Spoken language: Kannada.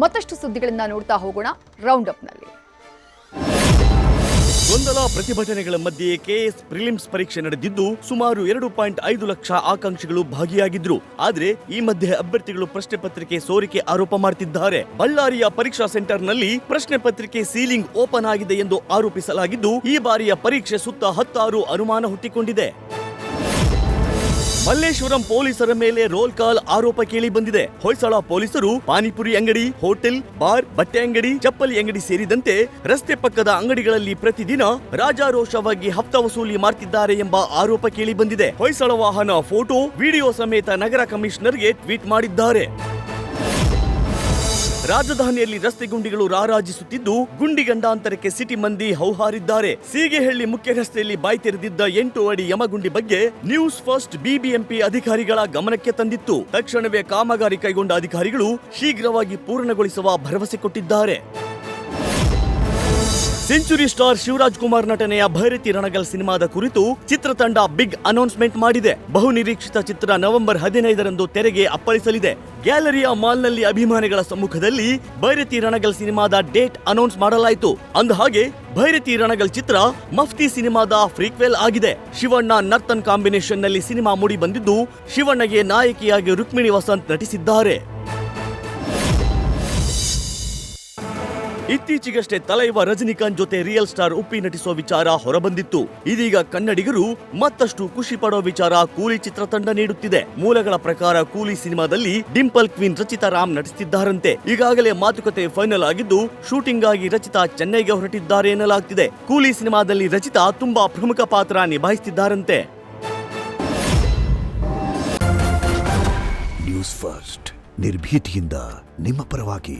ಮತ್ತಷ್ಟು ಸುದ್ದಿಗಳನ್ನ ನೋಡ್ತಾ ಹೋಗೋಣ ರೌಂಡ್ ಅಪ್ನಲ್ಲಿ. ಗೊಂದಲ ಪ್ರತಿಭಟನೆಗಳ ಮಧ್ಯೆ ಕೆಎಸ್ ಪ್ರಿಲಿಮ್ಸ್ ಪರೀಕ್ಷೆ ನಡೆದಿದ್ದು ಸುಮಾರು 2.5 ಲಕ್ಷ ಆಕಾಂಕ್ಷಿಗಳು ಭಾಗಿಯಾಗಿದ್ರು. ಆದ್ರೆ ಈ ಮಧ್ಯೆ ಅಭ್ಯರ್ಥಿಗಳು ಪ್ರಶ್ನೆ ಪತ್ರಿಕೆ ಸೋರಿಕೆ ಆರೋಪ ಮಾಡುತ್ತಿದ್ದಾರೆ. ಬಳ್ಳಾರಿಯ ಪರೀಕ್ಷಾ ಸೆಂಟರ್ನಲ್ಲಿ ಪ್ರಶ್ನೆ ಪತ್ರಿಕೆ ಸೀಲಿಂಗ್ ಓಪನ್ ಆಗಿದೆ ಎಂದು ಆರೋಪಿಸಲಾಗಿದ್ದು, ಈ ಬಾರಿಯ ಪರೀಕ್ಷೆ ಸುತ್ತ ಹತ್ತಾರು ಅನುಮಾನ ಹುಟ್ಟಿಕೊಂಡಿದೆ. ಮಲ್ಲೇಶ್ವರಂ ಪೊಲೀಸರ ಮೇಲೆ ರೋಲ್ ಕಾಲ್ ಆರೋಪ ಕೇಳಿ ಬಂದಿದೆ. ಹೊಯ್ಸಳ ಪೊಲೀಸರು ಪಾನಿಪುರಿ ಅಂಗಡಿ, ಹೋಟೆಲ್, ಬಾರ್, ಬಟ್ಟೆ ಅಂಗಡಿ, ಚಪ್ಪಲಿ ಅಂಗಡಿ ಸೇರಿದಂತೆ ರಸ್ತೆ ಪಕ್ಕದ ಅಂಗಡಿಗಳಲ್ಲಿ ಪ್ರತಿದಿನ ರಾಜಾರೋಷವಾಗಿ ಹಫ್ತಾ ವಸೂಲಿ ಮಾಡ್ತಿದ್ದಾರೆ ಎಂಬ ಆರೋಪ ಕೇಳಿ ಬಂದಿದೆ. ಹೊಯ್ಸಳ ವಾಹನ ಫೋಟೋ, ವಿಡಿಯೋ ಸಮೇತ ನಗರ ಕಮಿಷನರ್ಗೆ ಟ್ವೀಟ್ ಮಾಡಿದ್ದಾರೆ. ರಾಜಧಾನಿಯಲ್ಲಿ ರಸ್ತೆ ಗುಂಡಿಗಳು ರಾರಾಜಿಸುತ್ತಿದ್ದು, ಗುಂಡಿ ಗಂಡಾಂತರಕ್ಕೆ ಸಿಟಿ ಮಂದಿ ಹೌಹಾರಿದ್ದಾರೆ. ಸೀಗೆಹಳ್ಳಿ ಮುಖ್ಯ ರಸ್ತೆಯಲ್ಲಿ ಬಾಯಿ ತೆರೆದಿದ್ದ 8 ಅಡಿ ಯಮಗುಂಡಿ ಬಗ್ಗೆ ನ್ಯೂಸ್ ಫಸ್ಟ್ ಬಿಬಿಎಂಪಿ ಅಧಿಕಾರಿಗಳ ಗಮನಕ್ಕೆ ತಂದಿತ್ತು. ತಕ್ಷಣವೇ ಕಾಮಗಾರಿ ಕೈಗೊಂಡ ಅಧಿಕಾರಿಗಳು ಶೀಘ್ರವಾಗಿ ಪೂರ್ಣಗೊಳಿಸುವ ಭರವಸೆ ಕೊಟ್ಟಿದ್ದಾರೆ. ಸೆಂಚುರಿ ಸ್ಟಾರ್ ಶಿವರಾಜ್ ಕುಮಾರ್ ನಟನೆಯ ಭೈರತಿ ರಣಗಲ್ ಸಿನಿಮಾದ ಕುರಿತು ಚಿತ್ರತಂಡ ಬಿಗ್ ಅನೌನ್ಸ್ಮೆಂಟ್ ಮಾಡಿದೆ. ಬಹುನಿರೀಕ್ಷಿತ ಚಿತ್ರ ನವೆಂಬರ್ 15ರಂದು ತೆರೆಗೆ ಅಪ್ಪಳಿಸಲಿದೆ. ಗ್ಯಾಲರಿಯಾ ಮಾಲ್ನಲ್ಲಿ ಅಭಿಮಾನಿಗಳ ಸಮ್ಮುಖದಲ್ಲಿ ಭೈರತಿ ರಣಗಲ್ ಸಿನಿಮಾದ ಡೇಟ್ ಅನೌನ್ಸ್ ಮಾಡಲಾಯಿತು. ಅಂದಹಾಗೆ ಭೈರತಿ ರಣಗಲ್ ಚಿತ್ರ ಮಫ್ತಿ ಸಿನಿಮಾದ ಫ್ರೀಕ್ವೆಲ್ ಆಗಿದೆ. ಶಿವಣ್ಣ ನರ್ತನ್ ಕಾಂಬಿನೇಷನ್ ನಲ್ಲಿ ಸಿನಿಮಾ ಮೂಡಿ ಬಂದಿದ್ದು, ಶಿವಣ್ಣಗೆ ನಾಯಕಿಯಾಗಿ ರುಕ್ಮಿಣಿ ವಸಂತ್ ನಟಿಸಿದ್ದಾರೆ. ಇತ್ತೀಚೆಗಷ್ಟೇ ತಲೈವ ರಜನಿಕಾಂತ್ ಜೊತೆ ರಿಯಲ್ ಸ್ಟಾರ್ ಉಪ್ಪಿ ನಟಿಸೋ ವಿಚಾರ ಹೊರಬಂದಿತ್ತು. ಇದೀಗ ಕನ್ನಡಿಗರು ಮತ್ತಷ್ಟು ಖುಷಿ ಪಡೋ ವಿಚಾರ ಕೂಲಿ ಚಿತ್ರತಂಡ ನೀಡುತ್ತಿದೆ. ಮೂಲಗಳ ಪ್ರಕಾರ ಕೂಲಿ ಸಿನಿಮಾದಲ್ಲಿ ಡಿಂಪಲ್ ಕ್ವೀನ್ ರಚಿತಾ ರಾಮ್ ನಟಿಸುತ್ತಿದ್ದಾರಂತೆ. ಈಗಾಗಲೇ ಮಾತುಕತೆ ಫೈನಲ್ ಆಗಿದ್ದು, ಶೂಟಿಂಗ್ ಆಗಿ ರಚಿತಾ ಚೆನ್ನೈಗೆ ಹೊರಟಿದ್ದಾರೆ ಎನ್ನಲಾಗ್ತಿದೆ. ಕೂಲಿ ಸಿನಿಮಾದಲ್ಲಿ ರಚಿತಾ ತುಂಬಾ ಪ್ರಮುಖ ಪಾತ್ರ ನಿಭಾಯಿಸುತ್ತಿದ್ದಾರಂತೆ. ನ್ಯೂಸ್ ಫಸ್ಟ್ ನಿರ್ಭೀತಿಯಿಂದ ನಿಮ್ಮ ಪರವಾಗಿ.